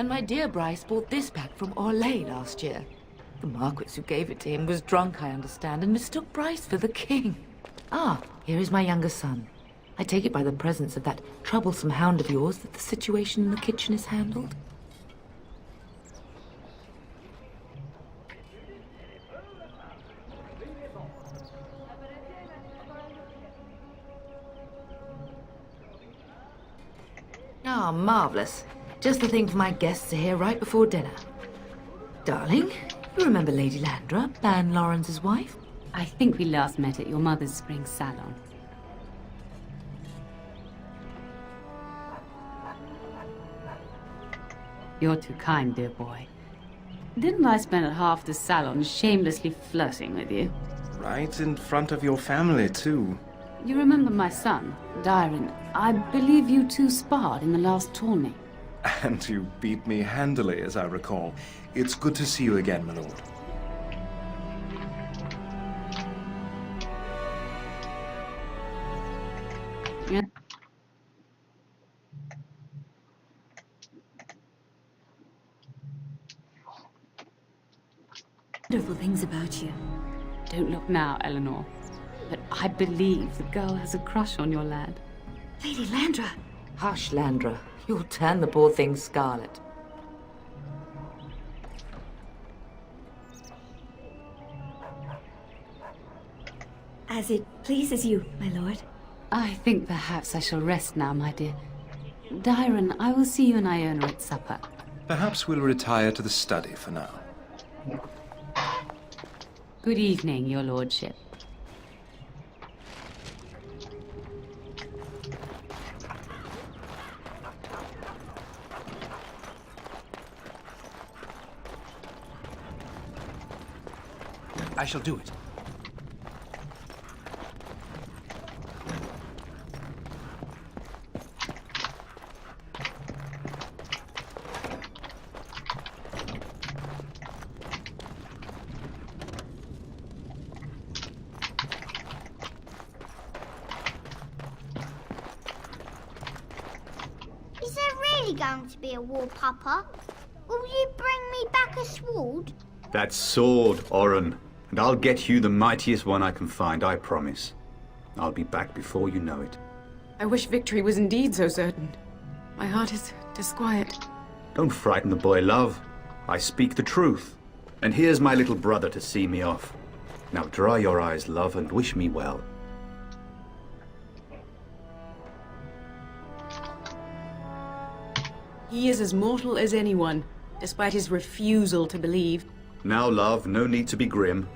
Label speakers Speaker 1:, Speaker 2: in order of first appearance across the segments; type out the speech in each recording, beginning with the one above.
Speaker 1: And my dear Bryce bought this pack from Orlais last year. The Marquis who gave it to him was drunk, I understand, and mistook Bryce for the king. Ah, here is my younger son. I take it by the presence of that troublesome hound of yours that the situation in the kitchen is handled. Ah, marvelous. Just the thing for my guests to hear right before dinner. Darling, you remember Lady Landra, Ban Lawrence's wife?
Speaker 2: I think we last met at your mother's spring salon. You're too kind, dear boy. Didn't I spend half the salon shamelessly flirting with you?
Speaker 3: Right in front of your family, too.
Speaker 2: You remember my son, Dyron. I believe you two sparred in the last tourney.
Speaker 3: And you beat me handily, as I recall. It's good to see you again, my lord.
Speaker 2: Yeah.
Speaker 4: Wonderful things about you.
Speaker 2: Don't look now, Eleanor. But I believe the girl has a crush on your lad.
Speaker 4: Lady Landra!
Speaker 1: Hush, Landra. You'll turn the poor thing scarlet.
Speaker 4: As it pleases you, my lord.
Speaker 2: I think perhaps I shall rest now, my dear. Dyron, I will see you and Iona at supper.
Speaker 3: Perhaps we'll retire to the study for now.
Speaker 2: Good evening, your lordship.
Speaker 5: I shall do it.
Speaker 6: Is there really going to be a war, Papa? Will you bring me back a sword?
Speaker 7: That sword, Oren. And I'll get you the mightiest one I can find, I promise. I'll be back before you know it.
Speaker 8: I wish victory was indeed so certain. My heart is disquiet.
Speaker 7: Don't frighten the boy, love. I speak the truth. And here's my little brother to see me off. Now dry your eyes, love, and wish me well.
Speaker 8: He is as mortal as anyone, despite his refusal to believe.
Speaker 7: Now, love, no need to be grim.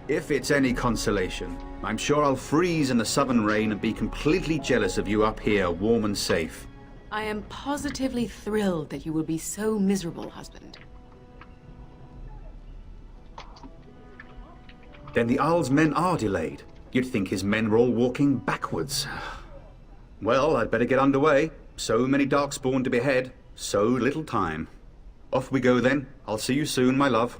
Speaker 7: If it's any consolation, I'm sure I'll freeze in the southern rain and be completely jealous of you up here, warm and safe.
Speaker 8: I am positively thrilled that you will be so miserable, husband.
Speaker 7: Then the Isle's men are delayed. You'd think his men were all walking backwards. Well, I'd better get underway. So many darkspawn to behead, so little time. Off we go then. I'll see you soon, my love.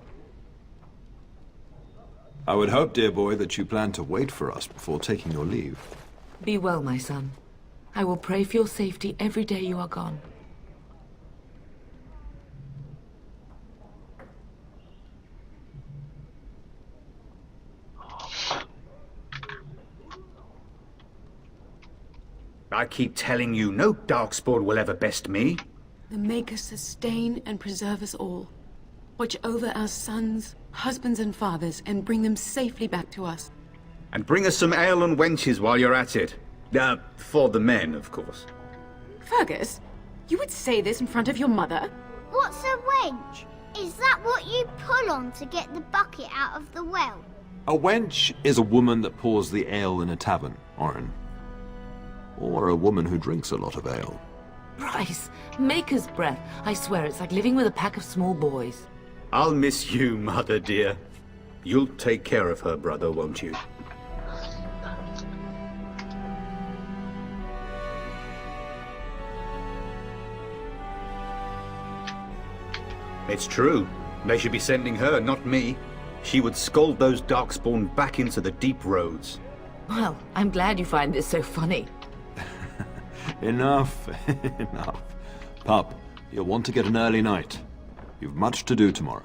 Speaker 9: I would hope, dear boy, that you plan to wait for us before taking your leave.
Speaker 1: Be well, my son. I will pray for your safety every day you are gone.
Speaker 7: I keep telling you, no darkspawn will ever best me.
Speaker 8: The Maker sustain and preserve us all. Watch over our sons, husbands and fathers, and bring them safely back to us.
Speaker 7: And bring us some ale and wenches while you're at it. For the men, of course.
Speaker 8: Fergus, you would say this in front of your mother?
Speaker 6: What's a wench? Is that what you pull on to get the bucket out of the well?
Speaker 9: A wench is a woman that pours the ale in a tavern, Oren. Or a woman who drinks a lot of ale.
Speaker 1: Bryce, Maker's breath. I swear it's like living with a pack of small boys.
Speaker 7: I'll miss you, mother dear. You'll take care of her, brother, won't you? It's true. They should be sending her, not me. She would scold those darkspawn back into the deep roads.
Speaker 1: Well, I'm glad you find this so funny.
Speaker 9: Enough, enough. Pup, you'll want to get an early night. You've much to do tomorrow.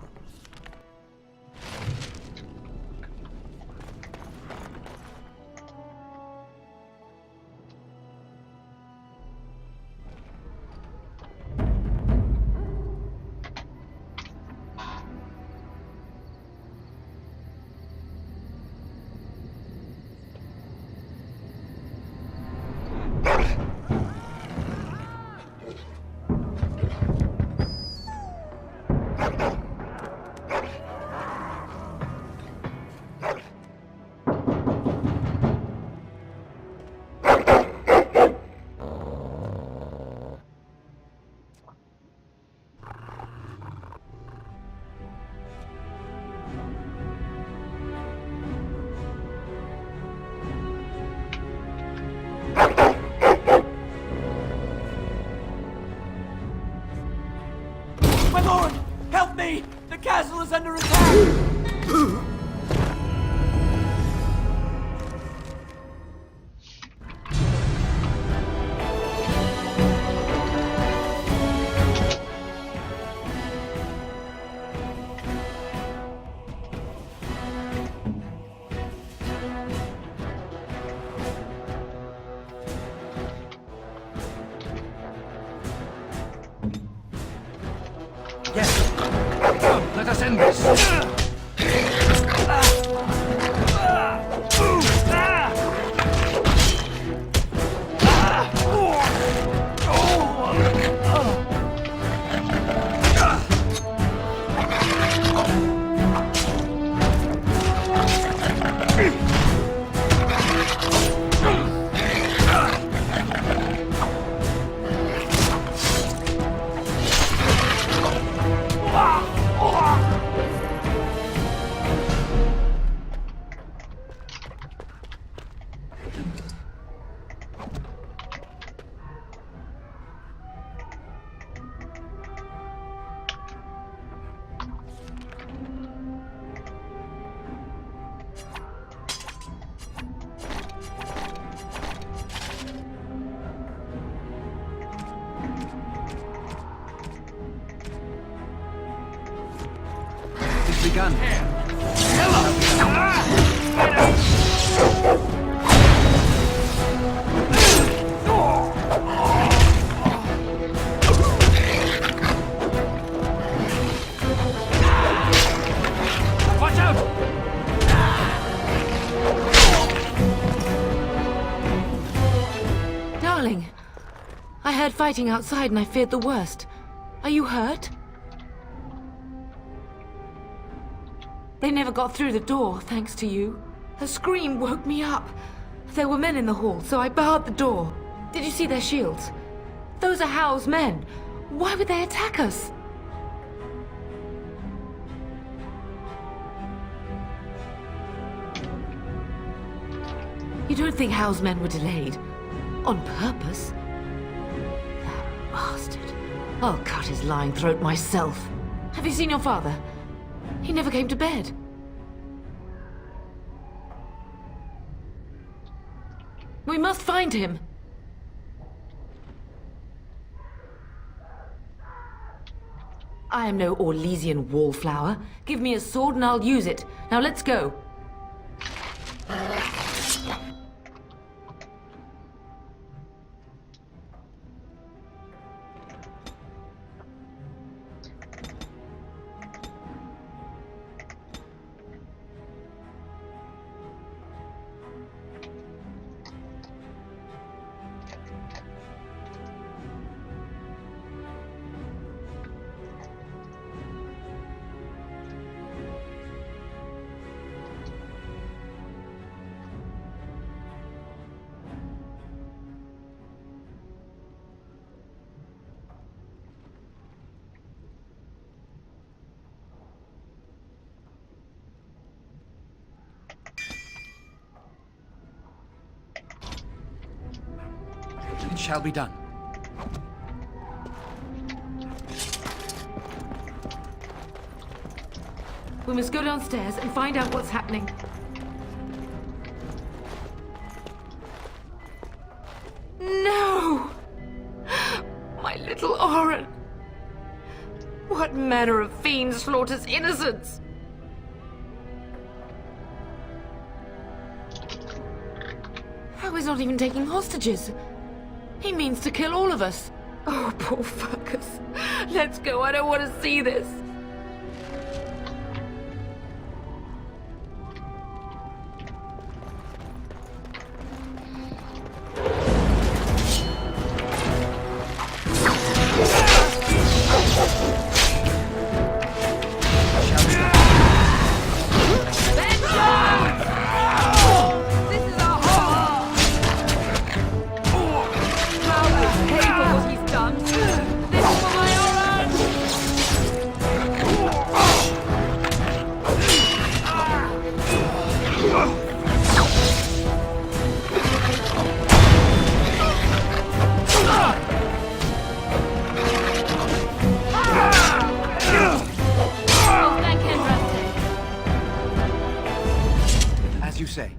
Speaker 5: My lord! Help me! The castle is under attack! Yes. Come, let us end this. It's begun. Watch out!
Speaker 1: Darling, I heard fighting outside and I feared the worst. Are you hurt? They never got through the door, thanks to you. Her scream woke me up. There were men in the hall, so I barred the door. Did you see their shields? Those are Howl's men. Why would they attack us? You don't think Howl's men were delayed? On purpose? That bastard. I'll cut his lying throat myself. Have you seen your father? He never came to bed. We must find him. I am no Orlesian wallflower. Give me a sword and I'll use it. Now let's go.
Speaker 5: It shall be done.
Speaker 1: We must go downstairs and find out what's happening. No! My little Oren! What manner of fiend slaughters innocents? How he's not even taking hostages? He means to kill all of us. Oh, poor fuckers. Let's go, I don't want to see this.
Speaker 5: As you say.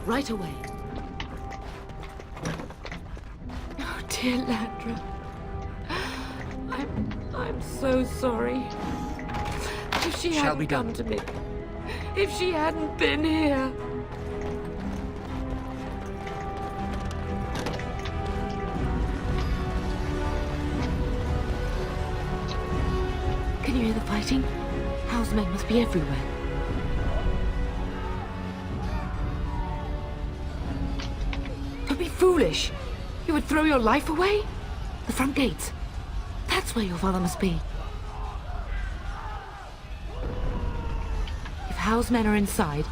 Speaker 1: Right away. Oh, dear Landra. I'm so sorry. If she hadn't come to me. If she hadn't been here. Can you hear the fighting? House men must be everywhere. Don't be foolish. You would throw your life away? The front gates. That's where your father must be. If Howe's men are inside,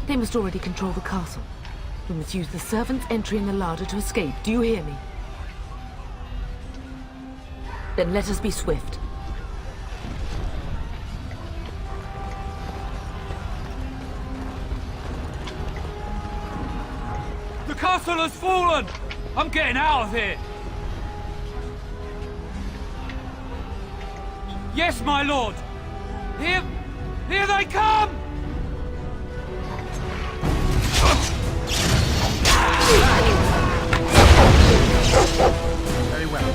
Speaker 1: they must already control the castle. We must use the servants' entry in the larder to escape. Do you hear me? Then let us be swift.
Speaker 5: The castle has fallen! I'm getting out of here! Yes, my lord! Here they come!
Speaker 3: Very well.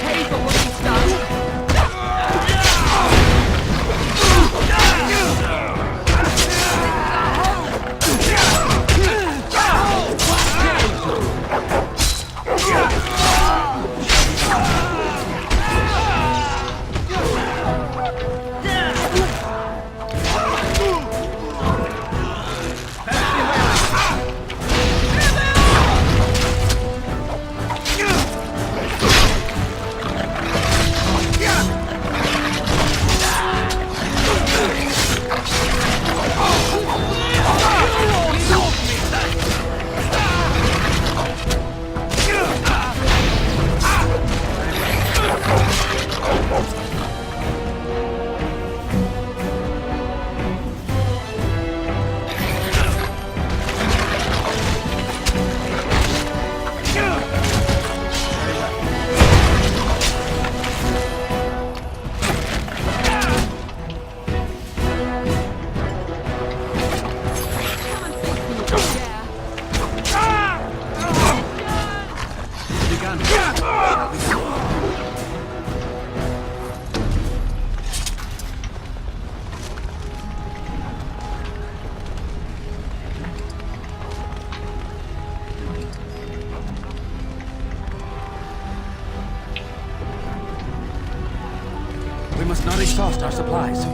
Speaker 1: Pay for what he's done.
Speaker 5: exhaust our supplies.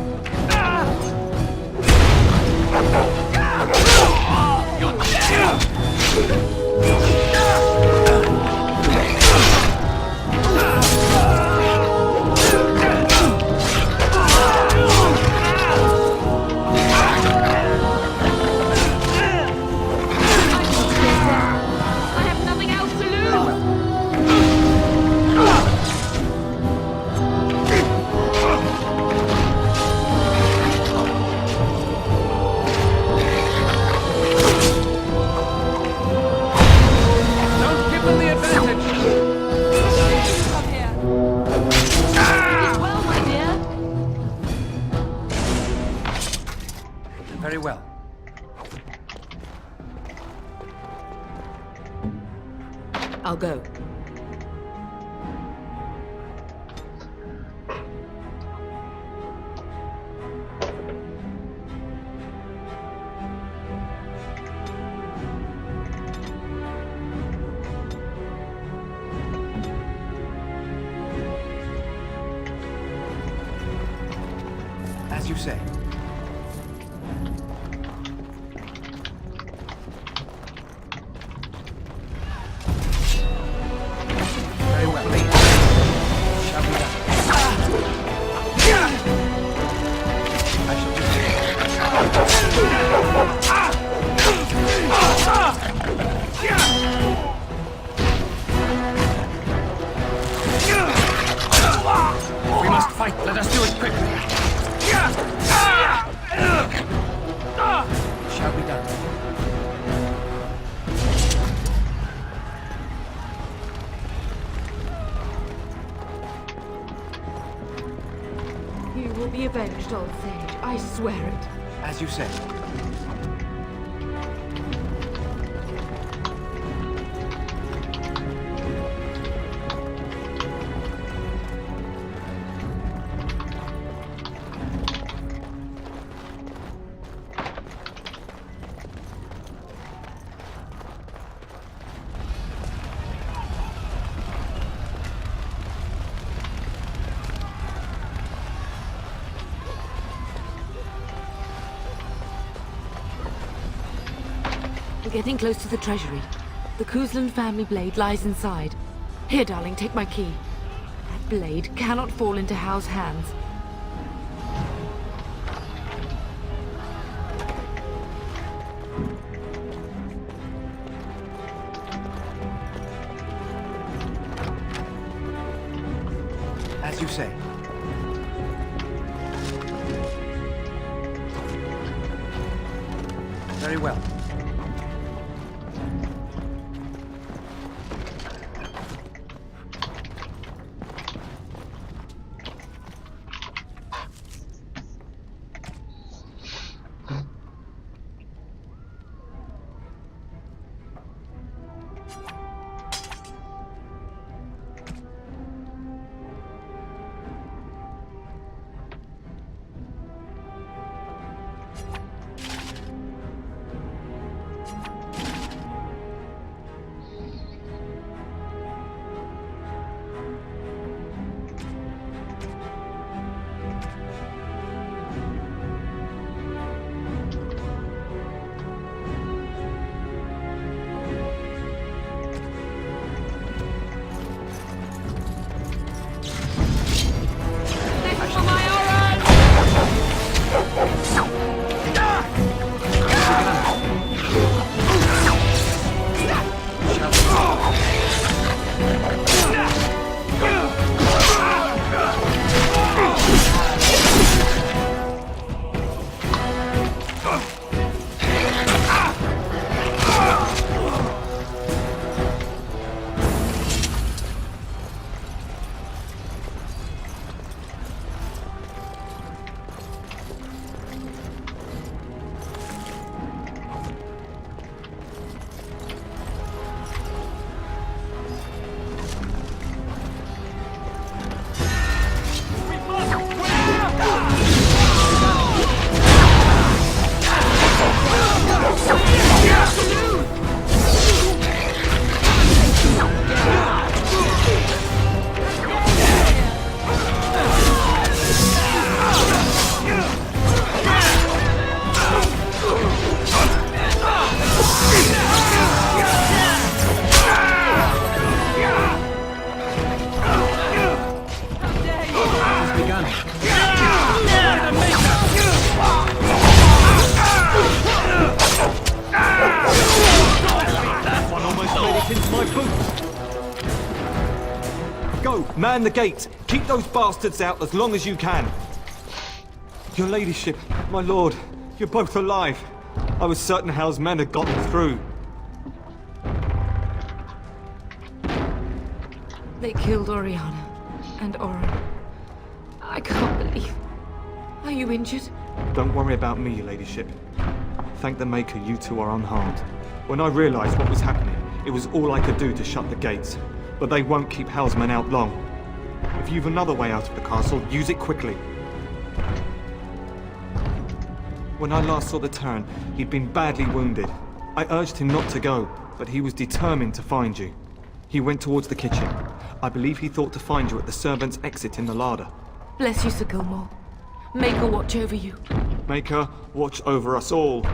Speaker 2: I have nothing else to lose!
Speaker 5: Don't give them the advantage!
Speaker 2: Come here. Well, my dear.
Speaker 5: Very well.
Speaker 1: I'll go.
Speaker 5: As you say. Very well. Shall be done. I shall do We must fight. Let us do it quickly. Shall be done.
Speaker 1: You will be avenged, old sage. I swear it.
Speaker 5: As you say.
Speaker 1: We're getting close to the treasury. The Kuzlan family blade lies inside. Here, darling, take my key. That blade cannot fall into Hal's hands.
Speaker 5: As you say. Very well.
Speaker 10: Man the gates! Keep those bastards out as long as you can! Your ladyship, my lord, you're both alive. I was certain Hal's men had gotten through.
Speaker 1: They killed Oriana and Oren. I can't believe... Are you injured?
Speaker 10: Don't worry about me, ladyship. Thank the Maker you two are unharmed. When I realized what was happening, it was all I could do to shut the gates. But they won't keep Hal's men out long. If you've another way out of the castle, use it quickly. When I last saw the Terran, he'd been badly wounded. I urged him not to go, but he was determined to find you. He went towards the kitchen. I believe he thought to find you at the servants' exit in the larder.
Speaker 1: Bless you, Sir Gilmore. Maker watch over you.
Speaker 10: Maker, watch over us all.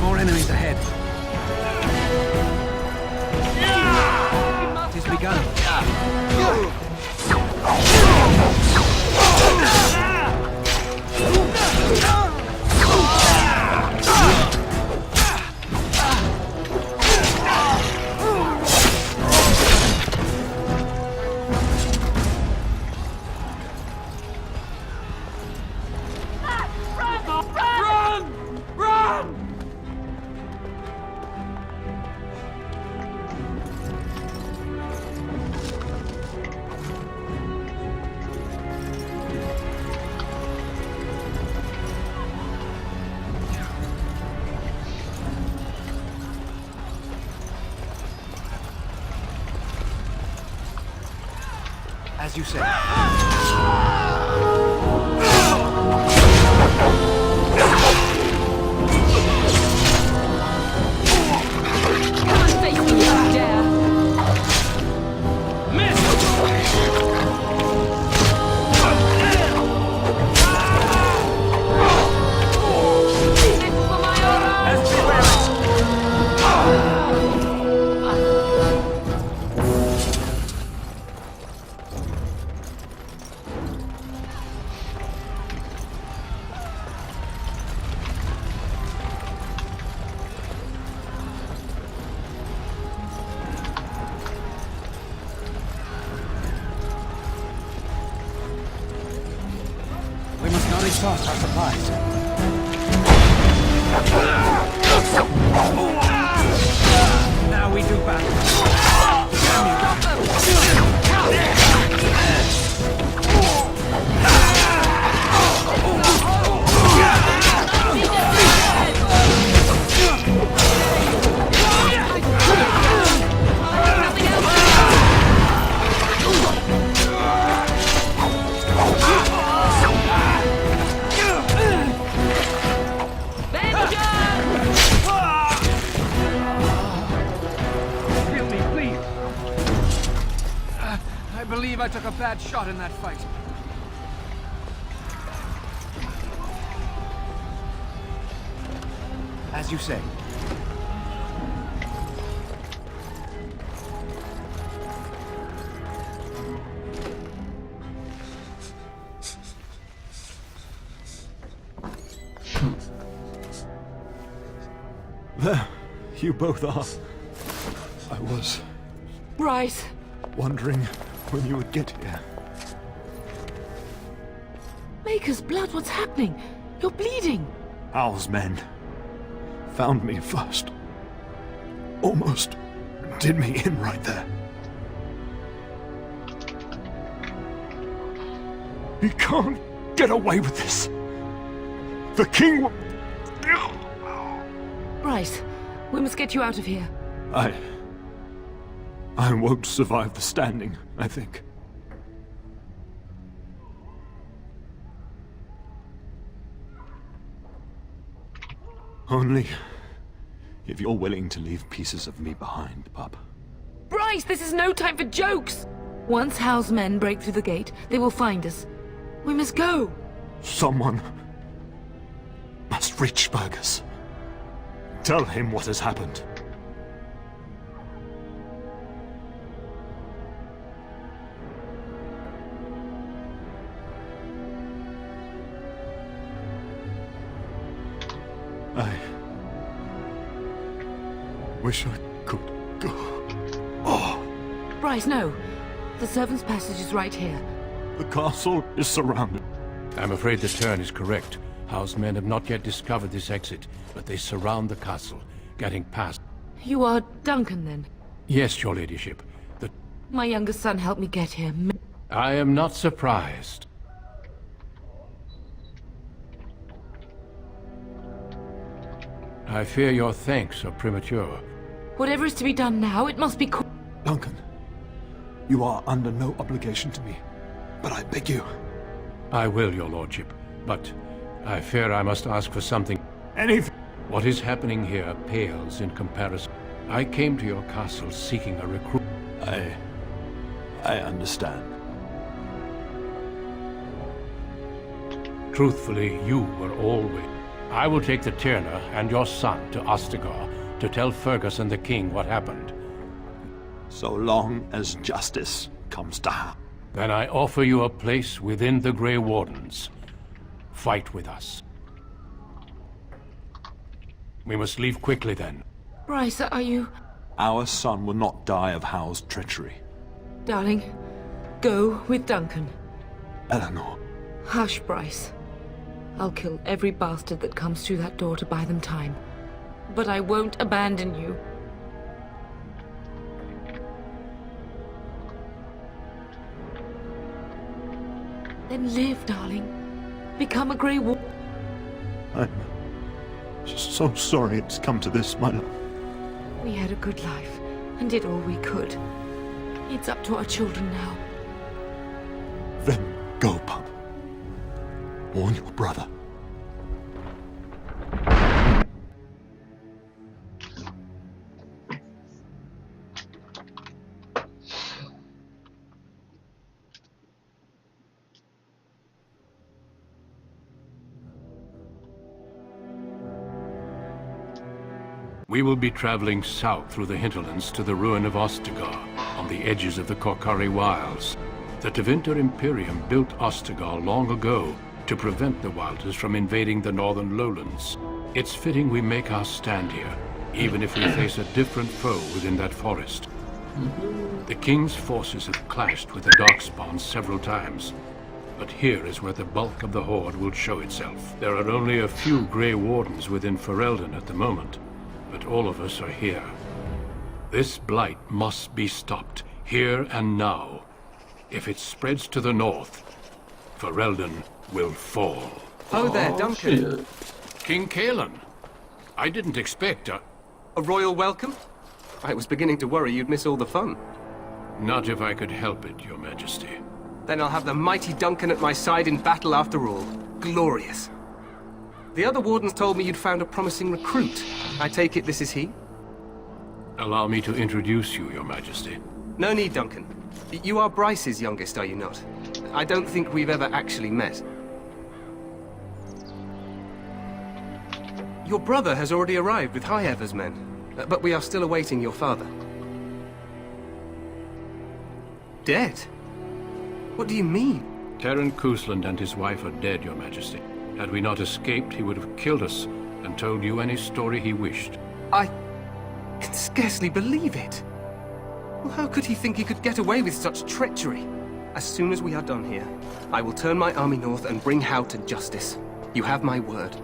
Speaker 5: More enemies ahead. It has begun. As you say. We must not exhaust our supplies. Now we do battle. I believe I took a bad shot in that fight. As you say.
Speaker 3: There, you both are. I was
Speaker 1: Bryce!
Speaker 3: wondering when you would get here.
Speaker 1: Maker's blood, what's happening? You're bleeding.
Speaker 3: Hal's men found me first. Almost did me in right there. He can't get away with this. The king will...
Speaker 1: Bryce, we must get you out of here.
Speaker 3: I won't survive the standing, I think. Only if you're willing to leave pieces of me behind, pup.
Speaker 1: Bryce, this is no time for jokes! Once Hal's men break through the gate, they will find us. We must go!
Speaker 3: Someone must reach Fergus. Tell him what has happened. I wish I could go. Oh,
Speaker 1: Bryce, no. The servants' passage is right here.
Speaker 3: the castle is surrounded.
Speaker 11: I'm afraid the turn is correct. House men have not yet discovered this exit, but they surround the castle, getting past.
Speaker 1: You are Duncan, then?
Speaker 11: Yes, your ladyship.
Speaker 1: My youngest son helped me get here.
Speaker 11: I am not surprised. I fear your thanks are premature.
Speaker 1: Whatever is to be done now, it must be
Speaker 3: Duncan, you are under no obligation to me, but I beg you.
Speaker 11: I will, your lordship, but I fear I must ask for something.
Speaker 3: Anything.
Speaker 11: What is happening here pales in comparison. I came to your castle seeking a recruit.
Speaker 3: I understand.
Speaker 11: Truthfully, you were always. I will take the Tyrna and your son to Ostagar to tell Fergus and the king what happened.
Speaker 3: So long as justice comes down.
Speaker 11: Then I offer you a place within the Grey Wardens. Fight with us. We must leave quickly then.
Speaker 1: Bryce, are you...
Speaker 3: Our son will not die of Hal's treachery.
Speaker 1: Darling, go with Duncan.
Speaker 3: Eleanor.
Speaker 1: Hush, Bryce. I'll kill every bastard that comes through that door to buy them time. But I won't abandon you. Then live, darling. Become a Grey Warden.
Speaker 3: I'm so sorry it's come to this, my love.
Speaker 1: We had a good life, and did all we could. It's up to our children now.
Speaker 3: Then go, pup. Warn your brother.
Speaker 11: We will be traveling south through the hinterlands to the ruin of Ostagar, on the edges of the Korkari Wilds. The Tevinter Imperium built Ostagar long ago to prevent the Wilders from invading the northern lowlands. It's fitting we make our stand here, even if we face a different foe within that forest. The King's forces have clashed with the Darkspawn several times, but here is where the bulk of the Horde will show itself. There are only a few Grey Wardens within Ferelden at the moment, but all of us are here. This blight must be stopped, here and now. If it spreads to the north, Ferelden will fall.
Speaker 5: Oh there, Duncan.
Speaker 11: King Kaelan. I didn't expect a
Speaker 5: royal welcome? I was beginning to worry you'd miss all the fun.
Speaker 11: Not if I could help it, Your Majesty.
Speaker 5: Then I'll have the mighty Duncan at my side in battle after all. Glorious. The other wardens told me you'd found a promising recruit. I take it this is he?
Speaker 11: Allow me to introduce you, Your Majesty.
Speaker 5: No need, Duncan. You are Bryce's youngest, are you not? I don't think we've ever actually met. Your brother has already arrived with High Ever's men, but we are still awaiting your father. Dead? What do you mean?
Speaker 11: Terran Cousland and his wife are dead, Your Majesty. Had we not escaped, he would have killed us and told you any story he wished.
Speaker 5: I can scarcely believe it. Well, how could he think he could get away with such treachery? As soon as we are done here, I will turn my army north and bring How to justice. You have my word.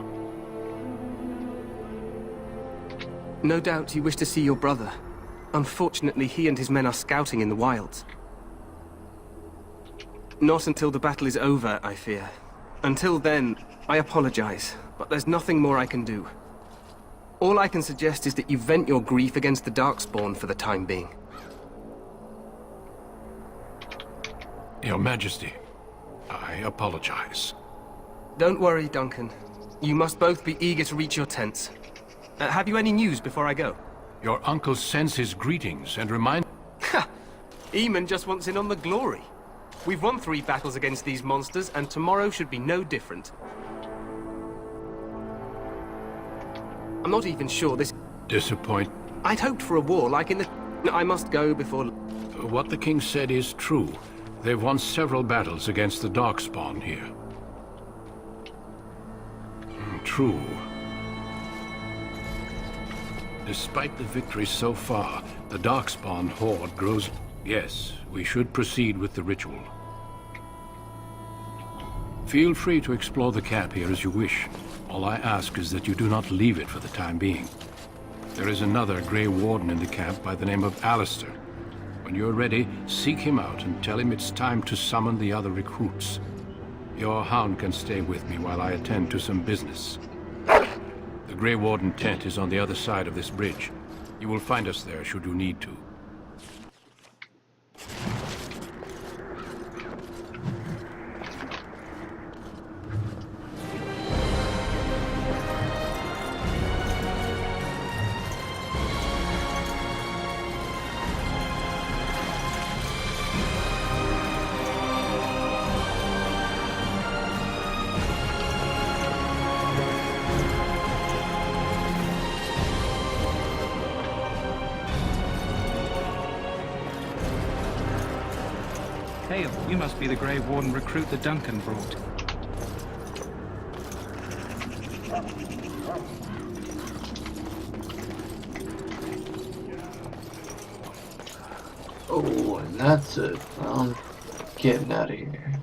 Speaker 5: No doubt you wish to see your brother. Unfortunately, he and his men are scouting in the wilds. Not until the battle is over, I fear. Until then, I apologize, but there's nothing more I can do. All I can suggest is that you vent your grief against the Darkspawn for the time being.
Speaker 11: Your Majesty, I apologize.
Speaker 5: Don't worry, Duncan. You must both be eager to reach your tents. Have you any news before I go?
Speaker 11: Your uncle sends his greetings and remind...
Speaker 5: Ha! Eamon just wants in on the glory. We've won 3 battles against these monsters, and tomorrow should be no different. I'm not even sure this...
Speaker 11: Disappoint...
Speaker 5: I'd hoped for a war like in the... I must go before...
Speaker 11: What the king said is true. They've won several battles against the Darkspawn here. True. Despite the victory so far, the Darkspawn horde grows... Yes, we should proceed with the ritual. Feel free to explore the camp here as you wish. All I ask is that you do not leave it for the time being. There is another Grey Warden in the camp by the name of Alistair. When you're ready, seek him out and tell him it's time to summon the other recruits. Your hound can stay with me while I attend to some business. The Grey Warden tent is on the other side of this bridge. You will find us there should you need to.
Speaker 12: Hale, you must be the Grey Warden recruit that Duncan brought.
Speaker 13: Oh, and that's it. I'm getting out of here.